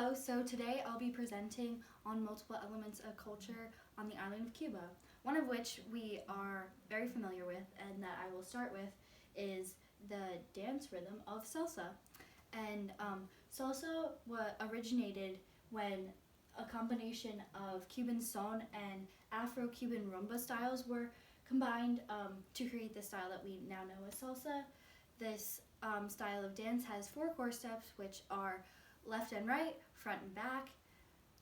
Hello, so today I'll be presenting on multiple elements of culture on the island of Cuba. One of which we are very familiar with and that I will start with is the dance rhythm of salsa. And salsa originated when a combination of Cuban son and Afro-Cuban rumba styles were combined to create the style that we now know as salsa. This style of dance has four core steps, which are left and right, front and back,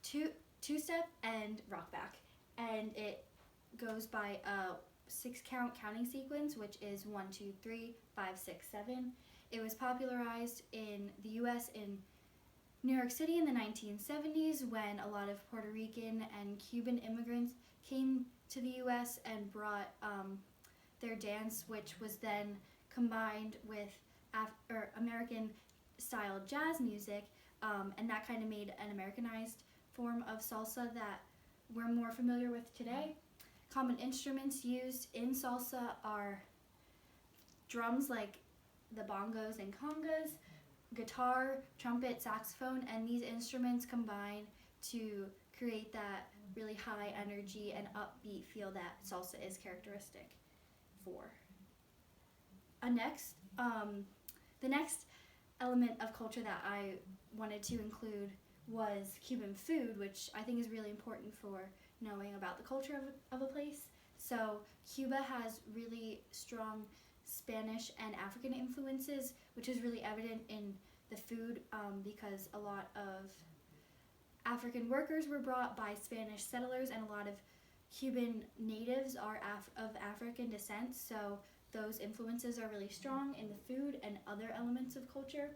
two-step, and rock back. And it goes by a 6-count counting sequence, which is 1, 2, 3, 5, 6, 7. It was popularized in the U.S. in New York City in the 1970s when a lot of Puerto Rican and Cuban immigrants came to the U.S. and brought their dance, which was then combined with American-style jazz music, and that kind of made an Americanized form of salsa that we're more familiar with today. Common instruments used in salsa are drums like the bongos and congas, guitar, trumpet, saxophone, and these instruments combine to create that really high energy and upbeat feel that salsa is characteristic for. The next element of culture that I wanted to include was Cuban food, which I think is really important for knowing about the culture of a place. So Cuba has really strong Spanish and African influences, which is really evident in the food because a lot of African workers were brought by Spanish settlers, and a lot of Cuban natives are of African descent, so those influences are really strong in the food and other elements of culture.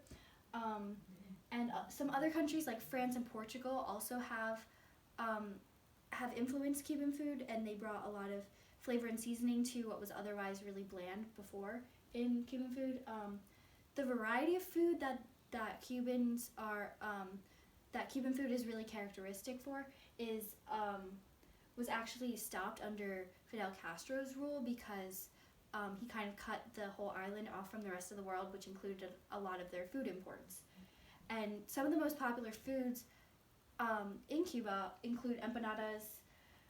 And some other countries like France and Portugal also have influenced Cuban food, and they brought a lot of flavor and seasoning to what was otherwise really bland before in Cuban food. The variety of food that Cuban food is really characteristic for was actually stopped under Fidel Castro's rule because he kind of cut the whole island off from the rest of the world, which included a lot of their food imports. And some of the most popular foods in Cuba include empanadas,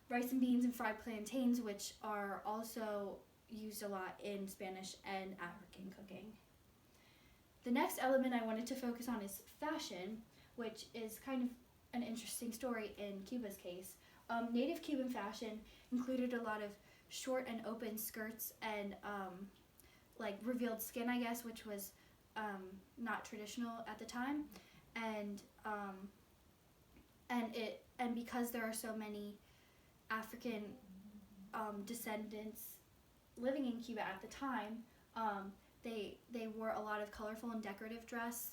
rice and beans, and fried plantains, which are also used a lot in Spanish and African cooking. The next element I wanted to focus on is fashion, which is kind of an interesting story in Cuba's case. Native Cuban fashion included a lot of short and open skirts and like revealed skin, I guess, which was not traditional at the time, and because there are so many African descendants living in Cuba at the time, they wore a lot of colorful and decorative dress,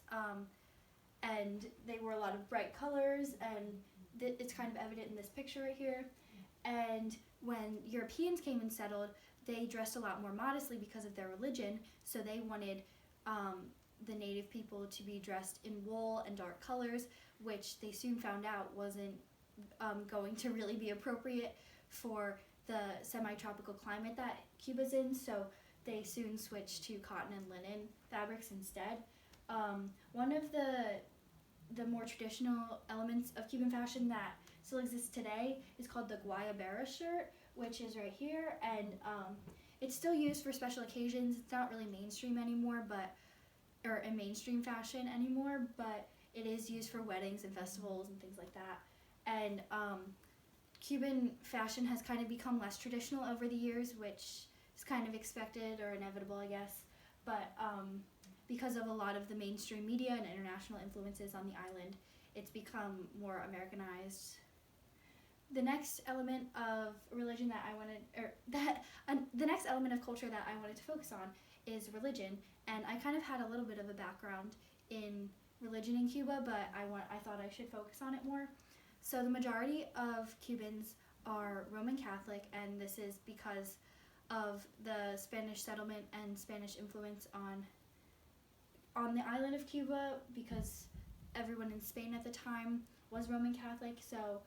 and they wore a lot of bright colors, and it's kind of evident in this picture right here. And when Europeans came and settled, they dressed a lot more modestly because of their religion, so they wanted the native people to be dressed in wool and dark colors, which they soon found out wasn't going to really be appropriate for the semi-tropical climate that Cuba's in, so they soon switched to cotton and linen fabrics instead. One of the more traditional elements of Cuban fashion that still exists today is called the Guayabera shirt, which is right here, and it's still used for special occasions. It's not really mainstream anymore, or a mainstream fashion anymore, but it is used for weddings and festivals and things like that. And Cuban fashion has kind of become less traditional over the years, which is kind of expected or inevitable, I guess, but because of a lot of the mainstream media and international influences on the island, it's become more Americanized. The next element of religion the next element of culture that I wanted to focus on is religion, and I kind of had a little bit of a background in religion in Cuba, but I thought I should focus on it more. So the majority of Cubans are Roman Catholic, and this is because of the Spanish settlement and Spanish influence on the island of Cuba, because everyone in Spain at the time was Roman Catholic, so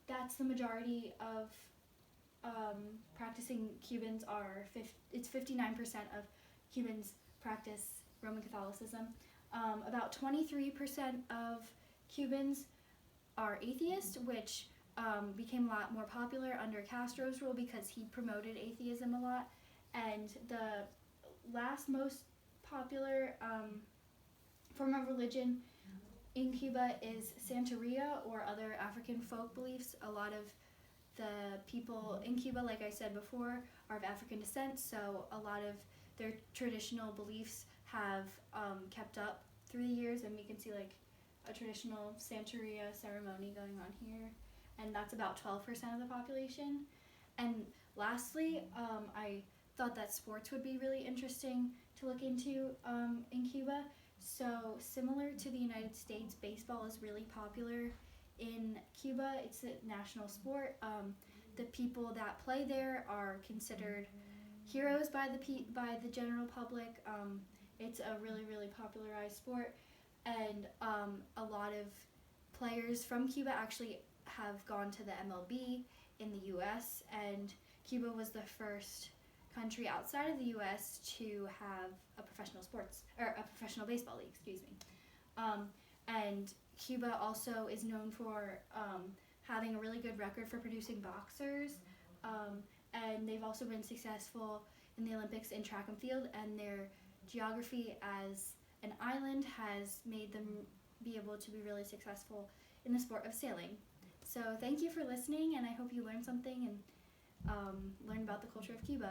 that's the majority of practicing Cubans it's 59% of Cubans practice Roman Catholicism. About 23% of Cubans are atheist, which became a lot more popular under Castro's rule because he promoted atheism a lot. And the last most popular form of religion in Cuba is Santeria or other African folk beliefs. A lot of the people in Cuba, like I said before, are of African descent, so a lot of their traditional beliefs have kept up through the years, and we can see like a traditional Santeria ceremony going on here, and that's about 12% of the population. And lastly, I thought that sports would be really interesting to look into in Cuba. So similar to the United States, baseball is really popular in Cuba. It's a national sport. The people that play there are considered heroes by the general public. It's a really popularized sport, and a lot of players from Cuba actually have gone to the MLB in the U.S., and Cuba was the first country outside of the U.S. to have a professional baseball league, excuse me. And Cuba also is known for having a really good record for producing boxers, and they've also been successful in the Olympics in track and field, and their geography as an island has made them be able to be really successful in the sport of sailing. So thank you for listening, and I hope you learned something and learned about the culture of Cuba.